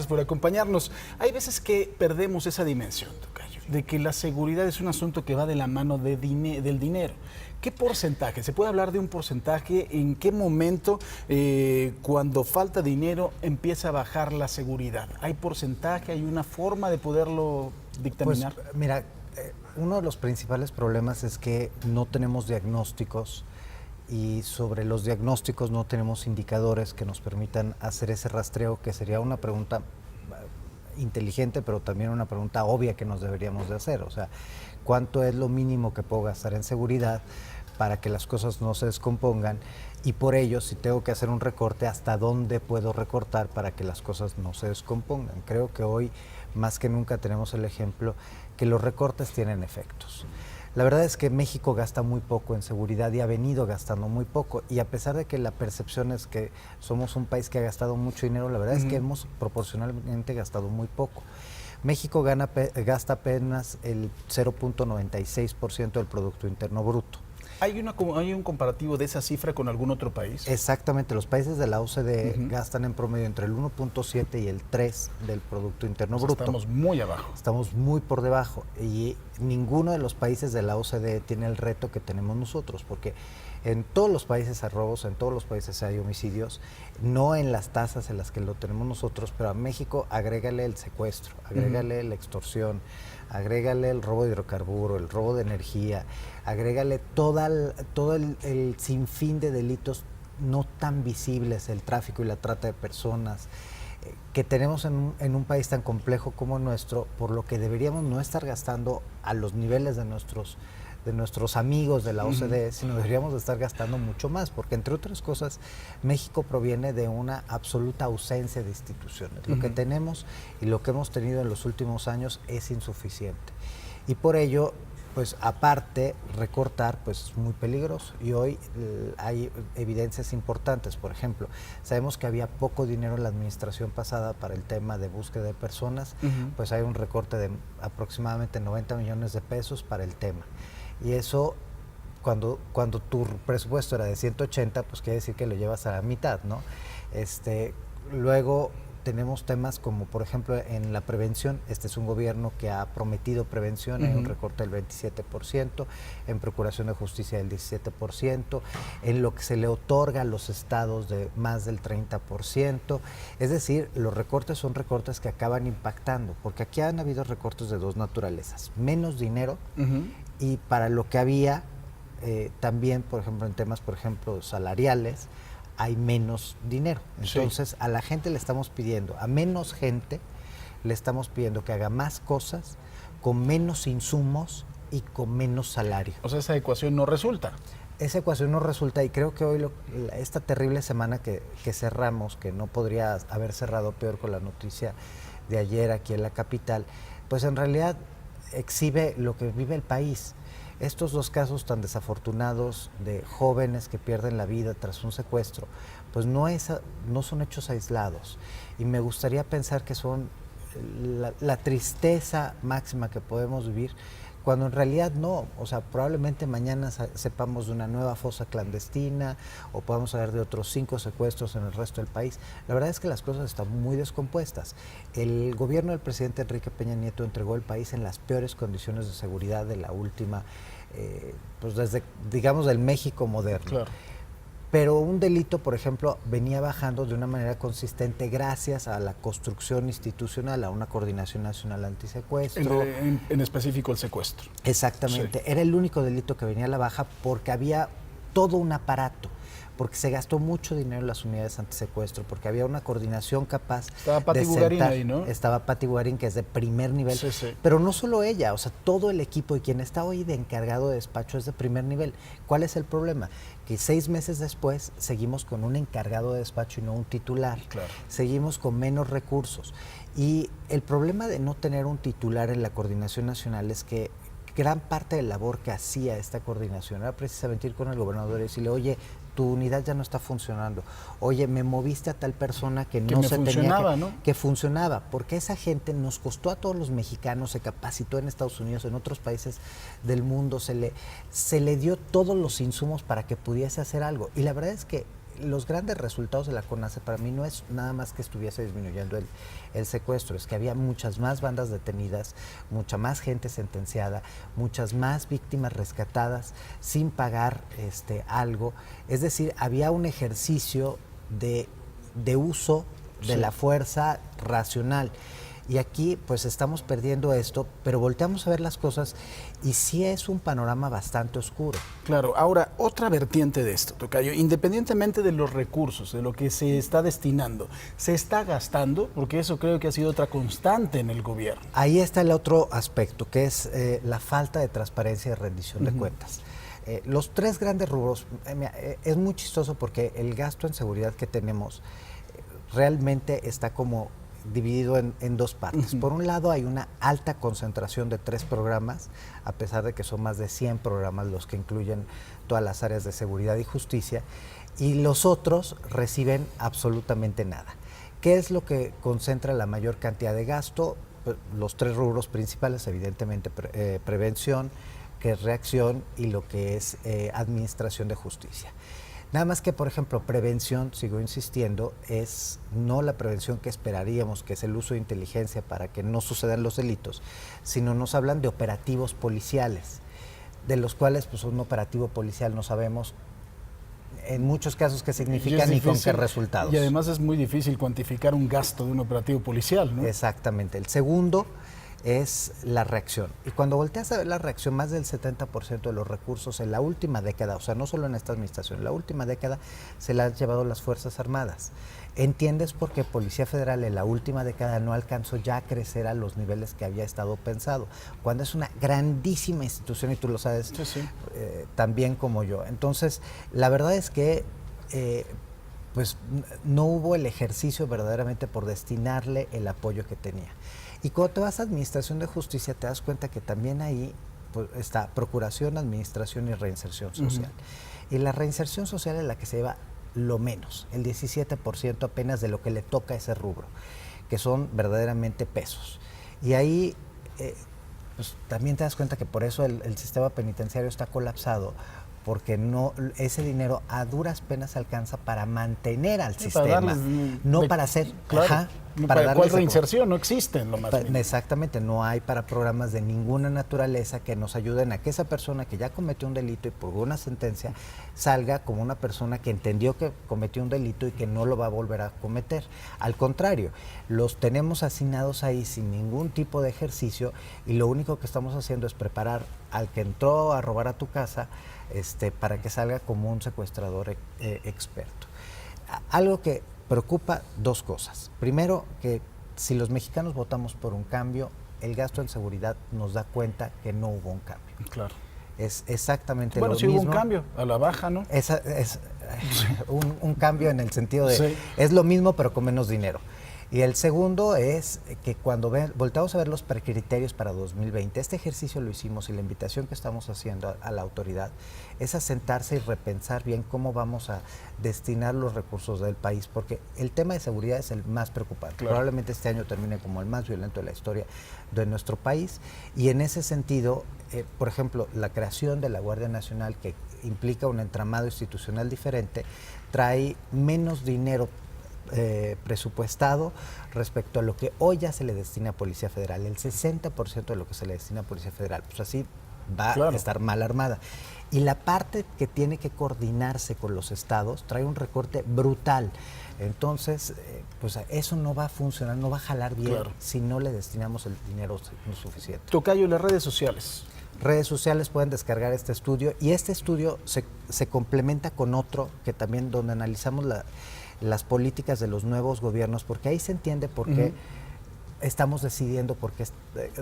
por acompañarnos. Hay veces que perdemos esa dimensión, tocayo, de que la seguridad es un asunto que va de la mano del dinero. ¿Qué porcentaje? ¿Se puede hablar de un porcentaje? ¿En qué momento, cuando falta dinero, empieza a bajar la seguridad? ¿Hay porcentaje? ¿Hay una forma de poderlo dictaminar? Pues mira, uno de los principales problemas es que no tenemos diagnósticos y sobre los diagnósticos no tenemos indicadores que nos permitan hacer ese rastreo, que sería una pregunta inteligente, pero también una pregunta obvia que nos deberíamos de hacer. O sea, ¿cuánto es lo mínimo que puedo gastar en seguridad para que las cosas no se descompongan? Y por ello, si tengo que hacer un recorte, ¿hasta dónde puedo recortar para que las cosas no se descompongan? Creo que hoy, más que nunca, tenemos el ejemplo que los recortes tienen efectos. La verdad es que México gasta muy poco en seguridad y ha venido gastando muy poco, y a pesar de que la percepción es que somos un país que ha gastado mucho dinero, la verdad es que hemos proporcionalmente gastado muy poco. México gasta apenas el 0.96% del Producto Interno Bruto. ¿Hay un comparativo de esa cifra con algún otro país? Exactamente, los países de la OCDE gastan en promedio entre el 1.7 y el 3 del Producto Interno Bruto. Estamos muy abajo. Estamos muy por debajo, y ninguno de los países de la OCDE tiene el reto que tenemos nosotros, porque en todos los países hay robos, en todos los países hay homicidios, no en las tasas en las que lo tenemos nosotros, pero a México agrégale el secuestro, agrégale la extorsión, agrégale el robo de hidrocarburo, el robo de energía, agrégale todo el sinfín de delitos no tan visibles, el tráfico y la trata de personas, que tenemos en un país tan complejo como el nuestro, por lo que deberíamos no estar gastando a los niveles de nuestros amigos de la OCDE, sino deberíamos de estar gastando mucho más, porque entre otras cosas, México proviene de una absoluta ausencia de instituciones. Lo que tenemos y lo que hemos tenido en los últimos años es insuficiente. Y por ello, pues aparte, recortar pues es muy peligroso, y hoy hay evidencias importantes. Por ejemplo, sabemos que había poco dinero en la administración pasada para el tema de búsqueda de personas, pues hay un recorte de aproximadamente 90 millones de pesos para el tema. Y eso, cuando tu presupuesto era de 180, pues quiere decir que lo llevas a la mitad, ¿no? Luego tenemos temas como, por ejemplo, en la prevención. Este es un gobierno que ha prometido prevención, hay un recorte del 27%, en procuración de justicia del 17%, en lo que se le otorga a los estados de más del 30%. Es decir, los recortes son recortes que acaban impactando, porque aquí han habido recortes de dos naturalezas: menos dinero, y para lo que había, también, por ejemplo, en temas, por ejemplo, salariales, hay menos dinero. Entonces, a la gente le estamos pidiendo, a menos gente, le estamos pidiendo que haga más cosas, con menos insumos y con menos salario. O sea, esa ecuación no resulta. Esa ecuación no resulta, y creo que hoy, esta terrible semana que cerramos, que no podría haber cerrado peor con la noticia de ayer aquí en la capital, pues en realidad exhibe lo que vive el país. Estos dos casos tan desafortunados de jóvenes que pierden la vida tras un secuestro, pues no son hechos aislados, y me gustaría pensar que son la tristeza máxima que podemos vivir, cuando en realidad no. O sea, probablemente mañana sepamos de una nueva fosa clandestina, o podamos saber de otros 5 secuestros en el resto del país. La verdad es que las cosas están muy descompuestas. El gobierno del presidente Enrique Peña Nieto entregó el país en las peores condiciones de seguridad de la última, pues desde, digamos, del México moderno. Claro. Pero un delito, por ejemplo, venía bajando de una manera consistente gracias a la construcción institucional, a una coordinación nacional antisecuestro. En específico el secuestro. Exactamente. Sí. Era el único delito que venía a la baja, porque había todo un aparato, porque se gastó mucho dinero en las unidades antisecuestro, porque había una coordinación capaz. Estaba Pati Bugarín ahí, ¿no? Estaba Pati Bugarín, que es de primer nivel. Sí, sí. Pero no solo ella, o sea, todo el equipo, y quien está hoy de encargado de despacho es de primer nivel. ¿Cuál es el problema? Que 6 meses después seguimos con un encargado de despacho y no un titular. Claro. Seguimos con menos recursos. Y el problema de no tener un titular en la coordinación nacional es que gran parte de la labor que hacía esta coordinación era precisamente ir con el gobernador y decirle: oye, tu unidad ya no está funcionando. Oye, me moviste a tal persona que no se tenía que funcionaba, porque esa gente nos costó a todos los mexicanos, se capacitó en Estados Unidos, en otros países del mundo, se le dio todos los insumos para que pudiese hacer algo. Y la verdad es que los grandes resultados de la CONACYT para mí no es nada más que estuviese disminuyendo el secuestro, es que había muchas más bandas detenidas, mucha más gente sentenciada, muchas más víctimas rescatadas sin pagar algo. Es decir, había un ejercicio de uso de la fuerza racional. Y aquí pues estamos perdiendo esto, pero volteamos a ver las cosas y sí es un panorama bastante oscuro. Claro, ahora otra vertiente de esto, tocayo, independientemente de los recursos, de lo que se está destinando, ¿se está gastando? Porque eso creo que ha sido otra constante en el gobierno. Ahí está el otro aspecto, que es la falta de transparencia y rendición de cuentas. Los tres grandes rubros, es muy chistoso porque el gasto en seguridad que tenemos realmente está como dividido en dos partes. Por un lado hay una alta concentración de 3 programas, a pesar de que son más de 100 programas los que incluyen todas las áreas de seguridad y justicia, y los otros reciben absolutamente nada. ¿Qué es lo que concentra la mayor cantidad de gasto? Los 3 rubros principales, evidentemente prevención, que es reacción, y lo que es administración de justicia. Nada más que, por ejemplo, prevención, sigo insistiendo, es no la prevención que esperaríamos, que es el uso de inteligencia para que no sucedan los delitos, sino nos hablan de operativos policiales, de los cuales pues un operativo policial no sabemos en muchos casos qué significa ni con qué resultados. Y además es muy difícil cuantificar un gasto de un operativo policial, ¿no? Exactamente. El segundo es la reacción. Y cuando volteas a ver la reacción, más del 70% de los recursos en la última década, o sea, no solo en esta administración, en la última década se la han llevado las Fuerzas Armadas. ¿Entiendes por qué Policía Federal en la última década no alcanzó ya a crecer a los niveles que había estado pensado? Cuando es una grandísima institución, y tú lo sabes tan bien como yo. Entonces, la verdad es que pues no hubo el ejercicio verdaderamente por destinarle el apoyo que tenía. Y cuando te vas a Administración de Justicia te das cuenta que también ahí pues, está Procuración, Administración y Reinserción Social. Y la reinserción social es la que se lleva lo menos, el 17% apenas de lo que le toca a ese rubro, que son verdaderamente pesos. Y ahí pues, también te das cuenta que por eso el sistema penitenciario está colapsado, porque no, ese dinero a duras penas alcanza para mantener al sistema, no para hacer, claro, para cuál reinserción, no existe en lo más mínimo. Exactamente, no hay para programas de ninguna naturaleza que nos ayuden a que esa persona que ya cometió un delito y por una sentencia salga como una persona que entendió que cometió un delito y que no lo va a volver a cometer. Al contrario, los tenemos asignados ahí sin ningún tipo de ejercicio y lo único que estamos haciendo es preparar al que entró a robar a tu casa para que salga como un secuestrador experto. Algo que preocupa, 2 cosas. Primero, que si los mexicanos votamos por un cambio, el gasto en seguridad nos da cuenta que no hubo un cambio. Claro. Es exactamente lo mismo. Bueno, sí hubo un cambio, a la baja, ¿no? Es un cambio en el sentido de, es lo mismo pero con menos dinero. Y el segundo es que cuando volteamos a ver los precriterios para 2020, este ejercicio lo hicimos y la invitación que estamos haciendo a la autoridad es a sentarse y repensar bien cómo vamos a destinar los recursos del país, porque el tema de seguridad es el más preocupante. Claro. Probablemente este año termine como el más violento de la historia de nuestro país y en ese sentido, por ejemplo, la creación de la Guardia Nacional, que implica un entramado institucional diferente, trae menos dinero presupuestado respecto a lo que hoy ya se le destina a Policía Federal. El 60% de lo que se le destina a Policía Federal, pues así va a estar mal armada. Y la parte que tiene que coordinarse con los estados trae un recorte brutal. Entonces, pues eso no va a funcionar, no va a jalar bien si no le destinamos el dinero suficiente. Tocayo, las redes sociales. Redes sociales pueden descargar este estudio y este estudio se complementa con otro que también donde analizamos las políticas de los nuevos gobiernos, porque ahí se entiende por qué estamos decidiendo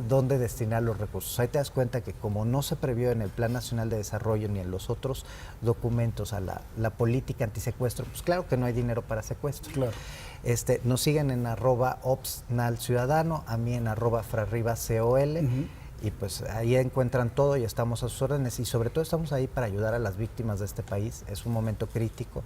dónde destinar los recursos. Ahí te das cuenta que como no se previó en el Plan Nacional de Desarrollo ni en los otros documentos a la política antisecuestro, pues claro que no hay dinero para secuestro. Claro. Nos siguen en @opsnalciudadano, a mí en @frarribascol. Y pues ahí encuentran todo y estamos a sus órdenes y sobre todo estamos ahí para ayudar a las víctimas de este país. Es un momento crítico.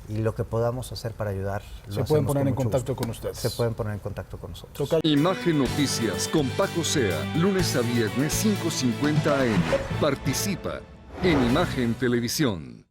Y lo que podamos hacer para ayudar, se pueden poner en contacto con ustedes. Se pueden poner en contacto con nosotros. Imagen Noticias con Paco Sea, lunes a viernes 5:50 AM. Participa en Imagen Televisión.